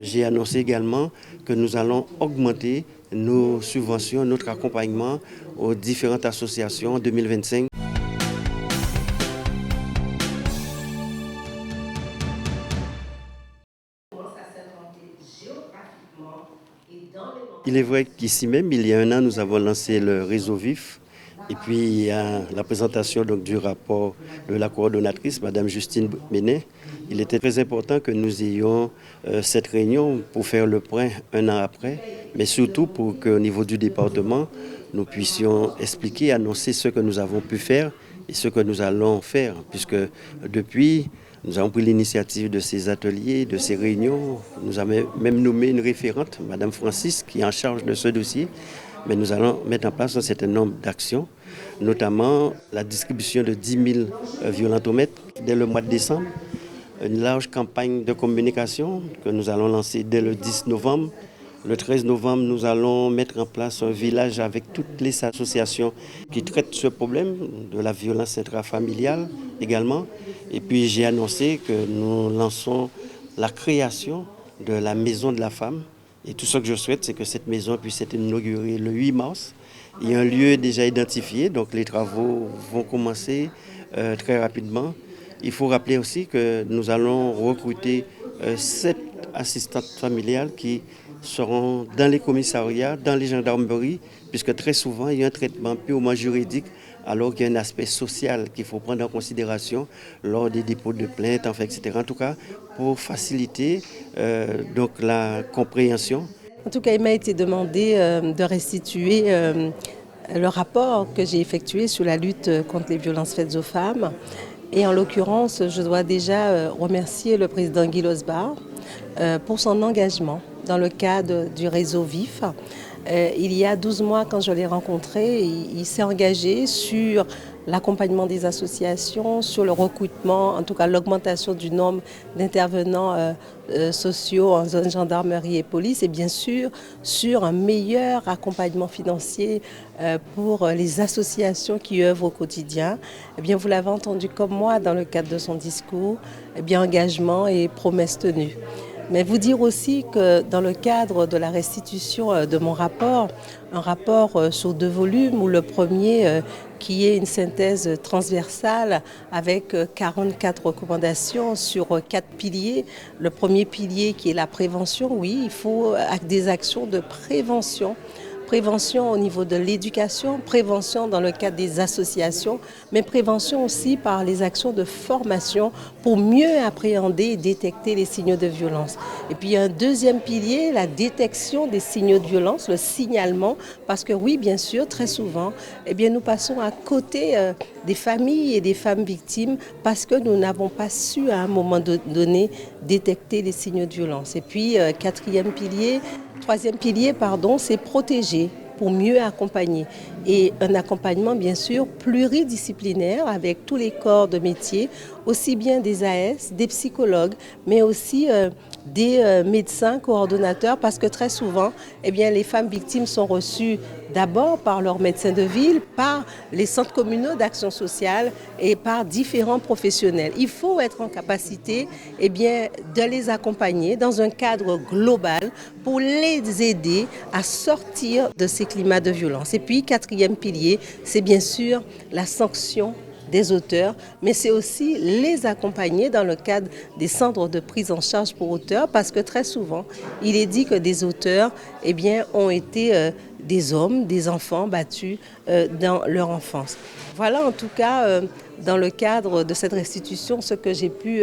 J'ai annoncé également que nous allons augmenter nos subventions, notre accompagnement aux différentes associations en 2025. Il est vrai qu'ici même, il y a un an, nous avons lancé le réseau VIF. Et puis, il y a la présentation donc, du rapport de la coordonnatrice, Mme Justine Ménet. Il était très important que nous ayons cette réunion pour faire le point un an après, mais surtout pour qu'au niveau du département, nous puissions expliquer, annoncer ce que nous avons pu faire et ce que nous allons faire, puisque depuis, nous avons pris l'initiative de ces ateliers, de ces réunions. Nous avons même nommé une référente, Mme Francis, qui est en charge de ce dossier. Mais nous allons mettre en place un certain nombre d'actions, notamment la distribution de 10 000 violentomètres dès le mois de décembre, une large campagne de communication que nous allons lancer dès le 10 novembre. Le 13 novembre, nous allons mettre en place un village avec toutes les associations qui traitent ce problème de la violence intrafamiliale également. Et puis j'ai annoncé que nous lançons la création de la Maison de la Femme. Et tout ce que je souhaite, c'est que cette maison puisse être inaugurée le 8 mars. Il y a un lieu déjà identifié, donc les travaux vont commencer très rapidement. Il faut rappeler aussi que nous allons recruter 7 assistantes familiales qui seront dans les commissariats, dans les gendarmeries, puisque très souvent, il y a un traitement purement juridique, alors qu'il y a un aspect social qu'il faut prendre en considération lors des dépôts de plainte, enfin, etc. En tout cas, pour faciliter donc la compréhension. En tout cas, il m'a été demandé de restituer le rapport que j'ai effectué sur la lutte contre les violences faites aux femmes. Et en l'occurrence, je dois déjà remercier le président Guy Losbar pour son engagement dans le cadre du réseau VIF. Il y a 12 mois, quand je l'ai rencontré, il s'est engagé sur l'accompagnement des associations, sur le recrutement, en tout cas l'augmentation du nombre d'intervenants sociaux en zone gendarmerie et police, et bien sûr sur un meilleur accompagnement financier pour les associations qui œuvrent au quotidien. Eh bien, vous l'avez entendu comme moi dans le cadre de son discours, eh bien, engagement et promesses tenues. Mais vous dire aussi que dans le cadre de la restitution de mon rapport, un rapport sur 2 volumes, où le premier qui est une synthèse transversale avec 44 recommandations sur 4 piliers. Le premier pilier qui est la prévention, oui, il faut des actions de prévention. Prévention au niveau de l'éducation, prévention dans le cadre des associations, mais prévention aussi par les actions de formation pour mieux appréhender et détecter les signaux de violence. Et puis un deuxième pilier, la détection des signaux de violence, le signalement, parce que oui, bien sûr, très souvent, eh bien, nous passons à côté des familles et des femmes victimes parce que nous n'avons pas su à un moment donné détecter les signaux de violence. Et puis troisième pilier, c'est protéger pour mieux accompagner. Et un accompagnement, bien sûr, pluridisciplinaire avec tous les corps de métier, aussi bien des AS, des psychologues, mais aussi des médecins coordonnateurs, parce que très souvent, eh bien, les femmes victimes sont reçues d'abord par leurs médecins de ville, par les centres communaux d'action sociale et par différents professionnels. Il faut être en capacité eh bien, de les accompagner dans un cadre global pour les aider à sortir de ces climats de violence. Et puis, quatrième pilier, c'est bien sûr la sanction des auteurs, mais c'est aussi les accompagner dans le cadre des centres de prise en charge pour auteurs, parce que très souvent, il est dit que des auteurs eh bien, ont été des hommes, des enfants battus dans leur enfance. Voilà en tout cas, dans le cadre de cette restitution, ce que j'ai pu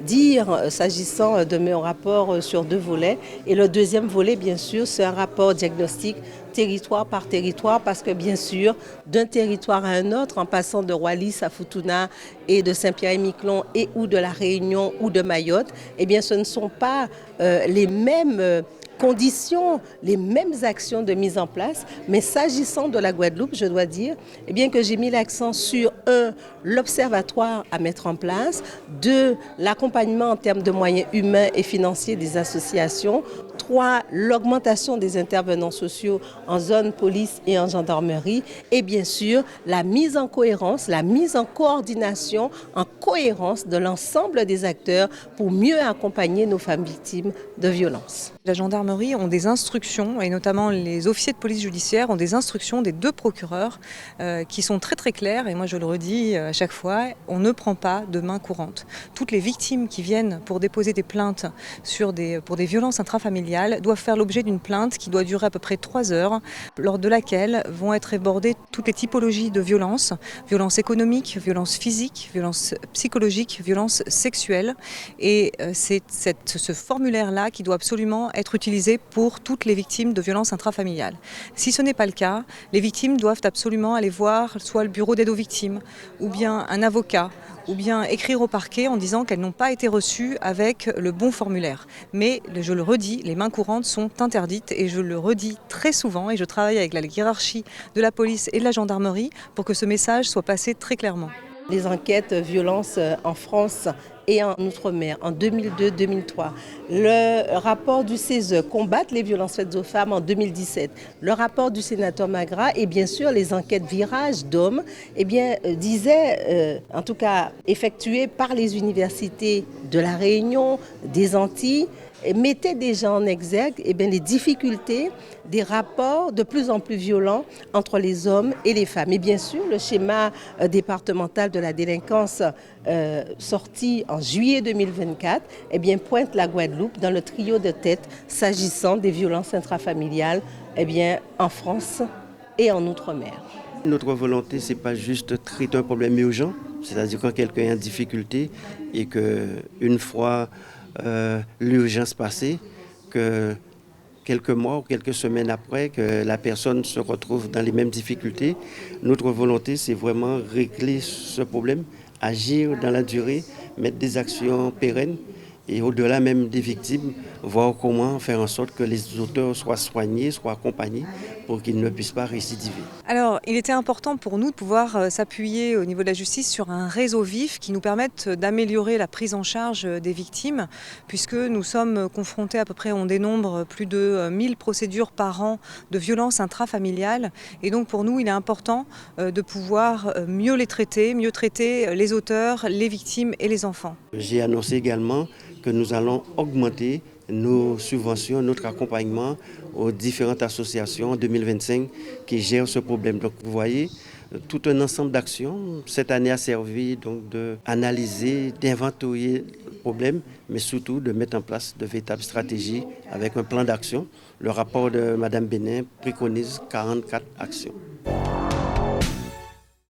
dire s'agissant de mes rapports sur 2 volets. Et le deuxième volet, bien sûr, c'est un rapport diagnostique territoire par territoire, parce que bien sûr, d'un territoire à un autre, en passant de Wallis à Futuna et de Saint-Pierre-et-Miquelon et ou de La Réunion ou de Mayotte, eh bien, ce ne sont pas les mêmes conditions, les mêmes actions de mise en place. Mais s'agissant de la Guadeloupe, je dois dire eh bien, que j'ai mis l'accent sur l'observatoire à mettre en place, 2, l'accompagnement en termes de moyens humains et financiers des associations, 3, l'augmentation des intervenants sociaux en zone police et en gendarmerie. Et bien sûr, la mise en cohérence, la mise en coordination, en cohérence de l'ensemble des acteurs pour mieux accompagner nos femmes victimes de violences. La gendarmerie ont des instructions, et notamment les officiers de police judiciaire ont des instructions des 2 procureurs qui sont très très claires. Et moi je le redis à chaque fois, on ne prend pas de main courante. Toutes les victimes qui viennent pour déposer des plaintes pour des violences intrafamiliales doivent faire l'objet d'une plainte qui doit durer à peu près 3 heures, lors de laquelle vont être abordées toutes les typologies de violences, violences économiques, violences physiques, violences psychologiques, violences sexuelles. Et c'est ce formulaire-là qui doit absolument être utilisé pour toutes les victimes de violences intrafamiliales. Si ce n'est pas le cas, les victimes doivent absolument aller voir soit le bureau d'aide aux victimes, ou bien un avocat, ou bien écrire au parquet en disant qu'elles n'ont pas été reçues avec le bon formulaire. Mais je le redis, les mains courantes sont interdites et je le redis très souvent et je travaille avec la hiérarchie de la police et de la gendarmerie pour que ce message soit passé très clairement. Les enquêtes violences en France et en Outre-mer en 2002-2003. Le rapport du CESE combattre les violences faites aux femmes en 2017. Le rapport du sénateur Magra et bien sûr les enquêtes Virage d'hommes disaient, en tout cas effectuées par les universités de La Réunion, des Antilles, mettait déjà en exergue les difficultés des rapports de plus en plus violents entre les hommes et les femmes. Et bien sûr, le schéma départemental de la délinquance sorti en juillet 2024 pointe la Guadeloupe dans le trio de tête s'agissant des violences intrafamiliales en France et en Outre-mer. Notre volonté, ce n'est pas juste traiter un problème urgent, c'est-à-dire quand quelqu'un est en difficulté et qu'une fois l'urgence passée, que quelques mois ou quelques semaines après, que la personne se retrouve dans les mêmes difficultés. Notre volonté, c'est vraiment régler ce problème, agir dans la durée, mettre des actions pérennes et au-delà même des victimes, voir comment faire en sorte que les auteurs soient soignés, soient accompagnés pour qu'ils ne puissent pas récidiver. Alors, il était important pour nous de pouvoir s'appuyer au niveau de la justice sur un réseau vif qui nous permette d'améliorer la prise en charge des victimes, puisque nous sommes confrontés à peu près, on dénombre plus de 1000 procédures par an de violences intrafamiliales. Et donc pour nous, il est important de pouvoir mieux les traiter, mieux traiter les auteurs, les victimes et les enfants. J'ai annoncé également que nous allons augmenter nos subventions, notre accompagnement aux différentes associations en 2025 qui gèrent ce problème. Donc vous voyez, tout un ensemble d'actions. Cette année a servi donc d'analyser, d'inventorier le problème, mais surtout de mettre en place de véritables stratégies avec un plan d'action. Le rapport de Mme Benin préconise 44 actions.